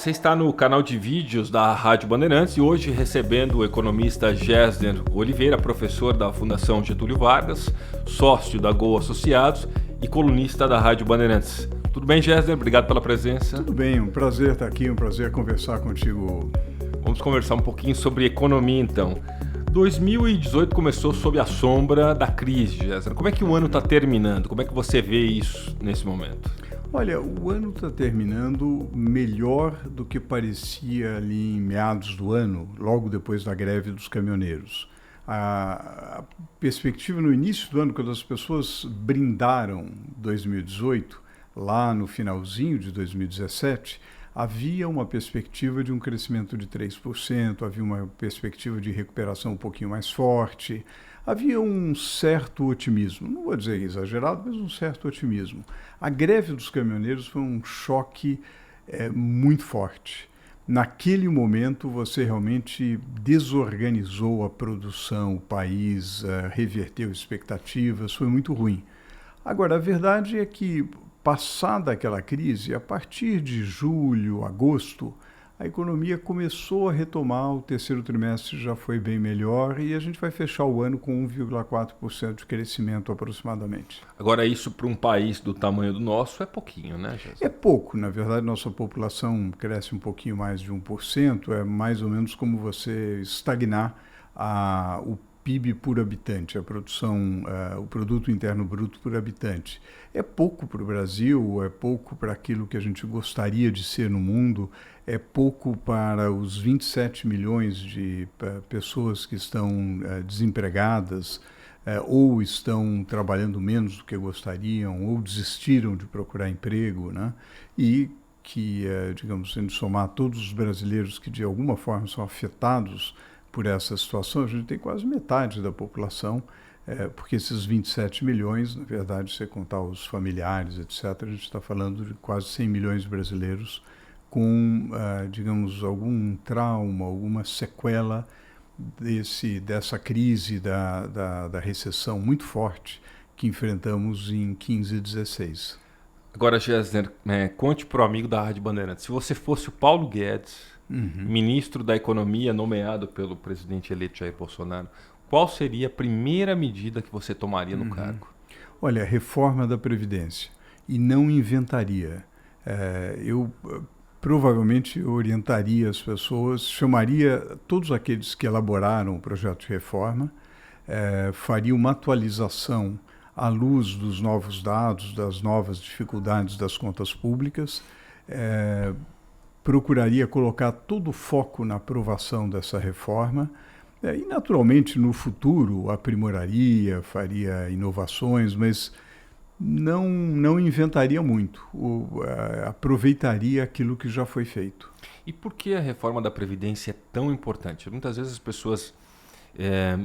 Você está no canal de vídeos da Rádio Bandeirantes e hoje recebendo o economista Gessner Oliveira, professor da Fundação Getúlio Vargas, sócio da Gol Associados e colunista da Rádio Bandeirantes. Tudo bem, Gessner? Obrigado pela presença. Tudo bem, um prazer estar aqui, um prazer conversar contigo. Vamos conversar um pouquinho sobre economia, então. 2018 começou sob a sombra da crise, Gessner. Como é que o ano está terminando? Como é que você vê isso nesse momento? Olha, o ano está terminando melhor do que parecia ali em meados do ano, logo depois da greve dos caminhoneiros. A perspectiva no início do ano, quando as pessoas brindaram 2018, lá no finalzinho de 2017, havia uma perspectiva de um crescimento de 3%, havia uma perspectiva de recuperação um pouquinho mais forte, havia um certo otimismo, não vou dizer exagerado, mas um certo otimismo. A greve dos caminhoneiros foi um choque muito forte. Naquele momento, você realmente desorganizou a produção, o país, reverteu expectativas, foi muito ruim. Agora, a verdade é que, passada aquela crise, a partir de julho, agosto, a economia começou a retomar, o terceiro trimestre já foi bem melhor e a gente vai fechar o ano com 1,4% de crescimento aproximadamente. Agora, isso para um país do tamanho do nosso é pouquinho, né, Gessner? É pouco, na verdade, nossa população cresce um pouquinho mais de 1%, é mais ou menos como você estagnar o PIB por habitante, a produção, o produto interno bruto por habitante. É pouco para o Brasil, é pouco para aquilo que a gente gostaria de ser no mundo, é pouco para os 27 milhões de pessoas que estão desempregadas ou estão trabalhando menos do que gostariam ou desistiram de procurar emprego, né? E que, digamos, se a gente somar todos os brasileiros que de alguma forma são afetados por essa situação, a gente tem quase metade da população, porque esses 27 milhões, na verdade, se você contar os familiares, etc., a gente está falando de quase 100 milhões de brasileiros com, digamos, algum trauma, alguma sequela dessa crise da recessão muito forte que enfrentamos em 15 e 16. Agora, Gessner, conte para o amigo da Rádio Bandeirantes, se você fosse o Paulo Guedes, ministro da Economia nomeado pelo presidente eleito Jair Bolsonaro, qual seria a primeira medida que você tomaria no cargo? Olha, reforma da Previdência. E não inventaria. Eu provavelmente orientaria as pessoas, chamaria todos aqueles que elaboraram o projeto de reforma, faria uma atualização à luz dos novos dados, das novas dificuldades das contas públicas, procuraria colocar todo o foco na aprovação dessa reforma e, naturalmente, no futuro aprimoraria, faria inovações, mas não inventaria muito, aproveitaria aquilo que já foi feito. E por que a reforma da Previdência é tão importante? Muitas vezes as pessoas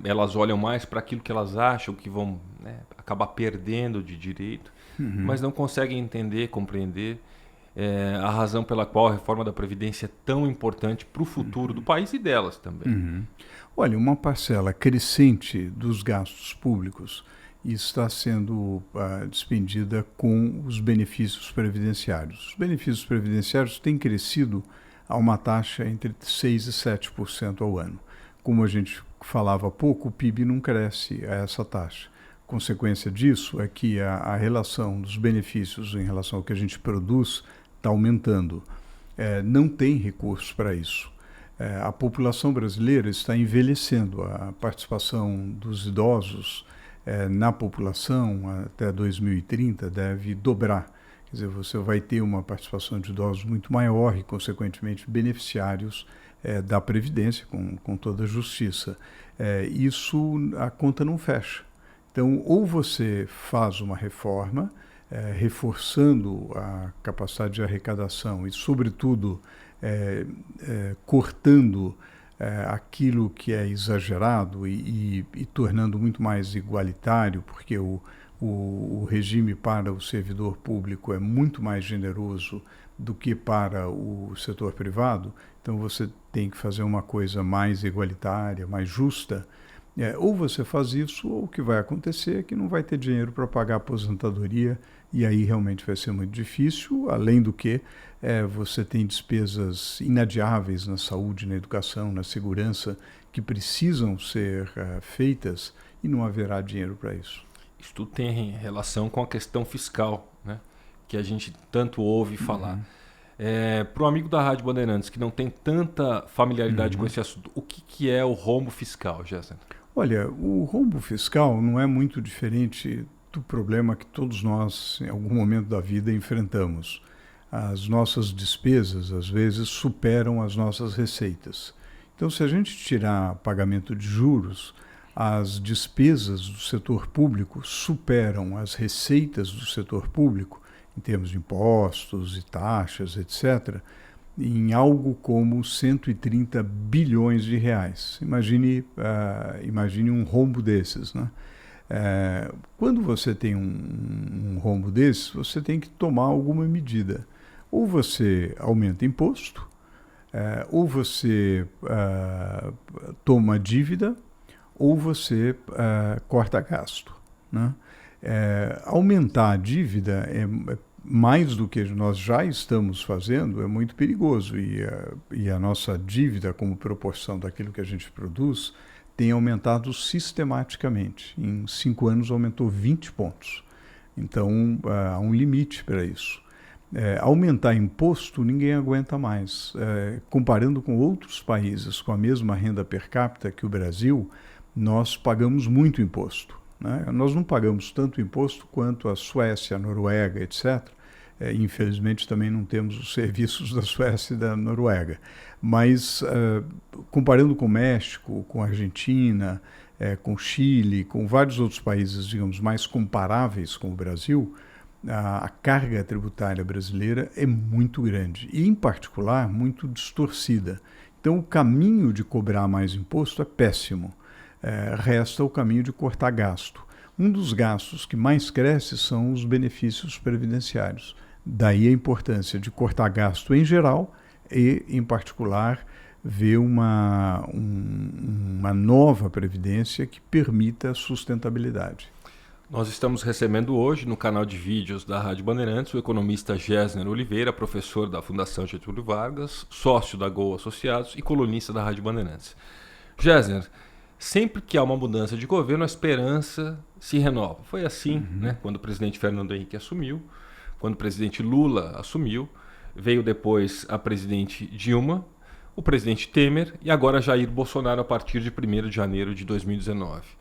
elas olham mais para aquilo que elas acham que vão acabar perdendo de direito, mas não conseguem entender, compreender a razão pela qual a reforma da Previdência é tão importante para o futuro do país e delas também. Olha, uma parcela crescente dos gastos públicos está sendo despendida com os benefícios previdenciários. Os benefícios previdenciários têm crescido a uma taxa entre 6% e 7% ao ano. Como a gente falava há pouco, o PIB não cresce a essa taxa. Consequência disso é que a relação dos benefícios em relação ao que a gente produz está aumentando. Não tem recursos para isso. A população brasileira está envelhecendo. A participação dos idosos na população até 2030 deve dobrar. Quer dizer, você vai ter uma participação de idosos muito maior e, consequentemente, beneficiários da Previdência, com toda a justiça. Isso, a conta não fecha. Então, ou você faz uma reforma, reforçando a capacidade de arrecadação e, sobretudo, cortando aquilo que é exagerado e tornando muito mais igualitário, porque o regime para o servidor público é muito mais generoso do que para o setor privado, então você tem que fazer uma coisa mais igualitária, mais justa. Ou você faz isso, ou o que vai acontecer é que não vai ter dinheiro para pagar a aposentadoria e aí realmente vai ser muito difícil, além do que você tem despesas inadiáveis na saúde, na educação, na segurança, que precisam ser feitas e não haverá dinheiro para isso. Isso tudo tem relação com a questão fiscal, né? Que a gente tanto ouve falar. Para o amigo da Rádio Bandeirantes que não tem tanta familiaridade com esse assunto, o que é o rombo fiscal, Gessner? Olha, o rombo fiscal não é muito diferente do problema que todos nós, em algum momento da vida, enfrentamos. As nossas despesas, às vezes, superam as nossas receitas. Então, se a gente tirar pagamento de juros, as despesas do setor público superam as receitas do setor público, em termos de impostos e taxas, etc., em algo como 130 bilhões de reais. Imagine um rombo desses, né? Quando você tem um rombo desses, você tem que tomar alguma medida. Ou você aumenta imposto, ou você toma dívida, ou você corta gasto, né? Aumentar a dívida mais do que nós já estamos fazendo é muito perigoso e a nossa dívida como proporção daquilo que a gente produz tem aumentado sistematicamente. Em 5 anos aumentou 20 pontos. Então há um limite para isso. Aumentar imposto ninguém aguenta mais. Comparando com outros países com a mesma renda per capita que o Brasil, nós pagamos muito imposto, né? Nós não pagamos tanto imposto quanto a Suécia, a Noruega, etc. Infelizmente também não temos os serviços da Suécia e da Noruega. Mas comparando com o México, com a Argentina, com o Chile, com vários outros países, digamos, mais comparáveis com o Brasil, a carga tributária brasileira é muito grande e, em particular, muito distorcida. Então, o caminho de cobrar mais imposto é péssimo. Resta o caminho de cortar gasto. Um dos gastos que mais cresce são os benefícios previdenciários. Daí a importância de cortar gasto em geral e, em particular, ver uma nova previdência que permita sustentabilidade. Nós estamos recebendo hoje, no canal de vídeos da Rádio Bandeirantes, o economista Gessner Oliveira, professor da Fundação Getúlio Vargas, sócio da Gol Associados e colunista da Rádio Bandeirantes. Gessner, sempre que há uma mudança de governo, a esperança se renova. Foi assim, né, quando o presidente Fernando Henrique assumiu, quando o presidente Lula assumiu, veio depois a presidente Dilma, o presidente Temer e agora Jair Bolsonaro a partir de 1º de janeiro de 2019.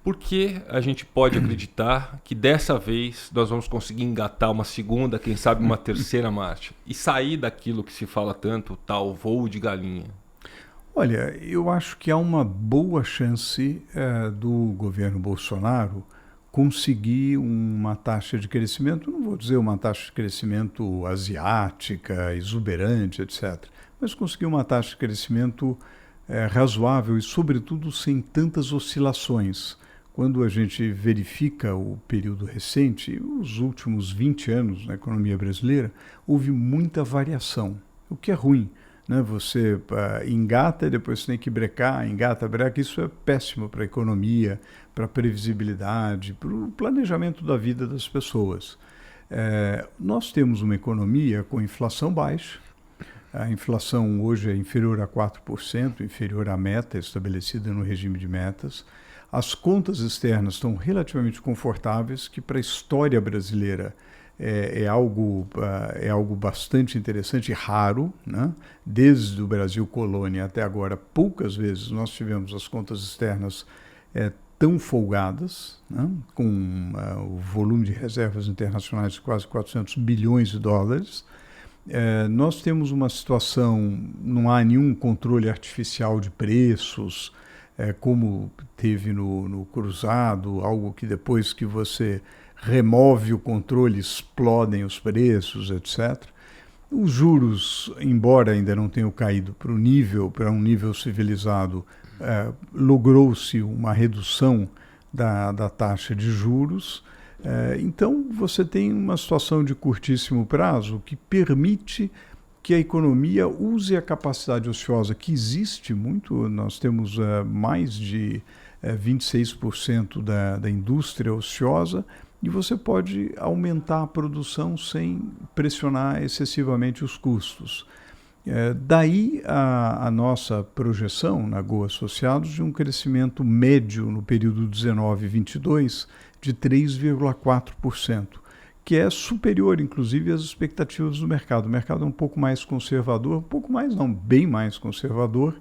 Por que a gente pode acreditar que dessa vez nós vamos conseguir engatar uma segunda, quem sabe uma terceira marcha e sair daquilo que se fala tanto, tal voo de galinha? Olha, eu acho que há uma boa chance do governo Bolsonaro conseguir uma taxa de crescimento, não vou dizer uma taxa de crescimento asiática, exuberante, etc., mas conseguir uma taxa de crescimento razoável e, sobretudo, sem tantas oscilações. Quando a gente verifica o período recente, os últimos 20 anos na economia brasileira, houve muita variação, o que é ruim, né? Você engata e depois você tem que brecar, engata, breca. Isso é péssimo para a economia, para a previsibilidade, para o planejamento da vida das pessoas. Nós temos uma economia com inflação baixa. A inflação hoje é inferior a 4%, inferior à meta estabelecida no regime de metas. As contas externas estão relativamente confortáveis, que para a história brasileira é algo bastante interessante e raro, né? Desde o Brasil colônia até agora, poucas vezes nós tivemos as contas externas tão folgadas, né? Com o volume de reservas internacionais de quase 400 bilhões de dólares. Nós temos uma situação, não há nenhum controle artificial de preços, como teve no cruzado, algo que depois que você remove o controle explodem os preços, etc. Os juros, embora ainda não tenham caído para um nível civilizado, logrou-se uma redução da taxa de juros. Então, você tem uma situação de curtíssimo prazo que permite que a economia use a capacidade ociosa que existe muito. Nós temos mais de 26% da indústria ociosa e você pode aumentar a produção sem pressionar excessivamente os custos. Daí a nossa projeção na Go Associados de um crescimento médio no período 19-22 de 3,4%, que é superior, inclusive, às expectativas do mercado. O mercado é um pouco mais conservador, um pouco mais não, bem mais conservador,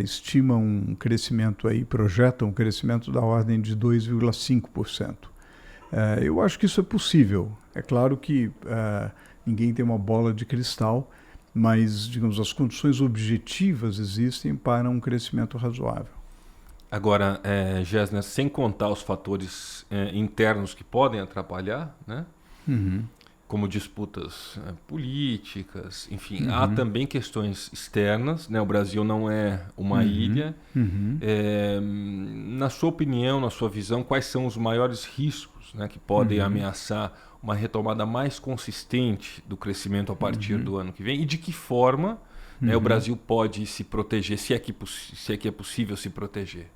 estima um crescimento aí, projeta um crescimento da ordem de 2,5%. Eu acho que isso é possível. É claro que ninguém tem uma bola de cristal, mas, digamos, as condições objetivas existem para um crescimento razoável. Agora, Gessner, sem contar os fatores internos que podem atrapalhar, né? Uhum. Como disputas políticas, enfim, há também questões externas, né? O Brasil não é uma ilha. Na sua opinião, na sua visão, quais são os maiores riscos, né, que podem ameaçar uma retomada mais consistente do crescimento a partir do ano que vem? E de que forma o Brasil pode se proteger, se é que é possível se proteger?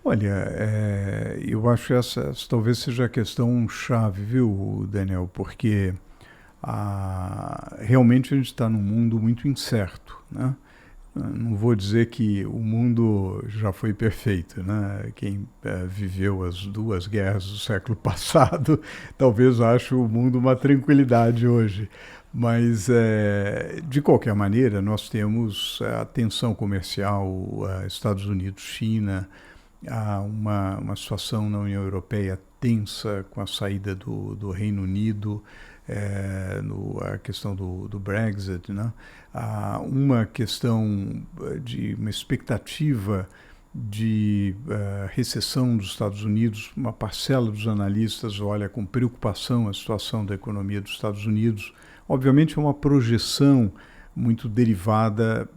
Olha, eu acho que essa talvez seja a questão chave, viu, Daniel? Porque realmente a gente está num mundo muito incerto, né? Não vou dizer que o mundo já foi perfeito, né? Quem viveu as duas guerras do século passado talvez ache o mundo uma tranquilidade hoje. Mas, de qualquer maneira, nós temos a tensão comercial Estados Unidos, China. Há uma situação na União Europeia tensa com a saída do Reino Unido, a questão do Brexit, né? Há uma questão de uma expectativa de recessão dos Estados Unidos. Uma parcela dos analistas olha com preocupação a situação da economia dos Estados Unidos. Obviamente é uma projeção muito derivada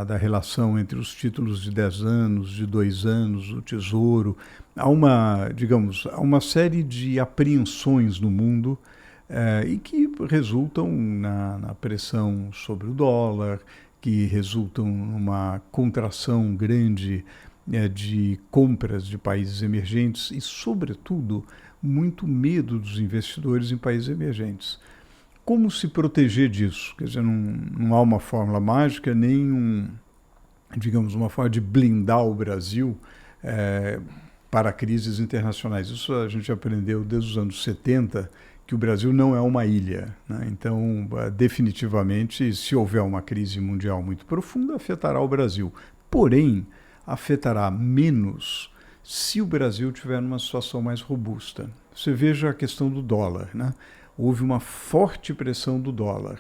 da relação entre os títulos de 10 anos, de 2 anos, o Tesouro. Há uma série de apreensões no mundo e que resultam na pressão sobre o dólar, que resultam numa contração grande de compras de países emergentes e, sobretudo, muito medo dos investidores em países emergentes. Como se proteger disso? Quer dizer, não há uma fórmula mágica, nem uma forma de blindar o Brasil para crises internacionais. Isso a gente aprendeu desde os anos 70, que o Brasil não é uma ilha, né? Então, definitivamente, se houver uma crise mundial muito profunda, afetará o Brasil. Porém, afetará menos se o Brasil tiver numa situação mais robusta. Você veja a questão do dólar, né? Houve uma forte pressão do dólar.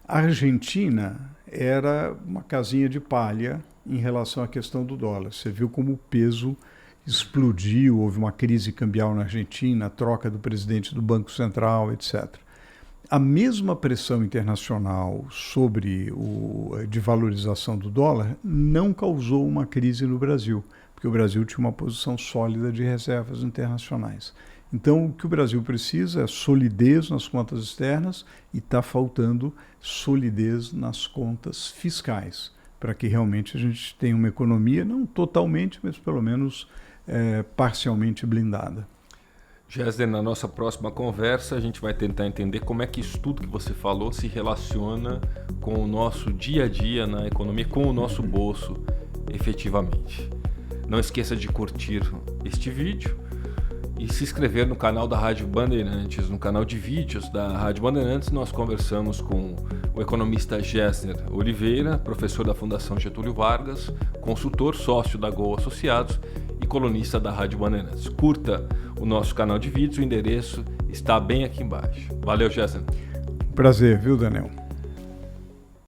A Argentina era uma casinha de palha em relação à questão do dólar. Você viu como o peso explodiu, houve uma crise cambial na Argentina, a troca do presidente do Banco Central, etc. A mesma pressão internacional de valorização do dólar não causou uma crise no Brasil, porque o Brasil tinha uma posição sólida de reservas internacionais. Então, o que o Brasil precisa é solidez nas contas externas e está faltando solidez nas contas fiscais, para que realmente a gente tenha uma economia, não totalmente, mas pelo menos parcialmente blindada. Gessner, na nossa próxima conversa, a gente vai tentar entender como é que isso tudo que você falou se relaciona com o nosso dia a dia na economia, com o nosso bolso, efetivamente. Não esqueça de curtir este vídeo e se inscrever no canal da Rádio Bandeirantes. No canal de vídeos da Rádio Bandeirantes, nós conversamos com o economista Gessner Oliveira, professor da Fundação Getúlio Vargas, consultor, sócio da Go Associados e colunista da Rádio Bandeirantes. Curta o nosso canal de vídeos, o endereço está bem aqui embaixo. Valeu, Gessner. Prazer, viu, Daniel?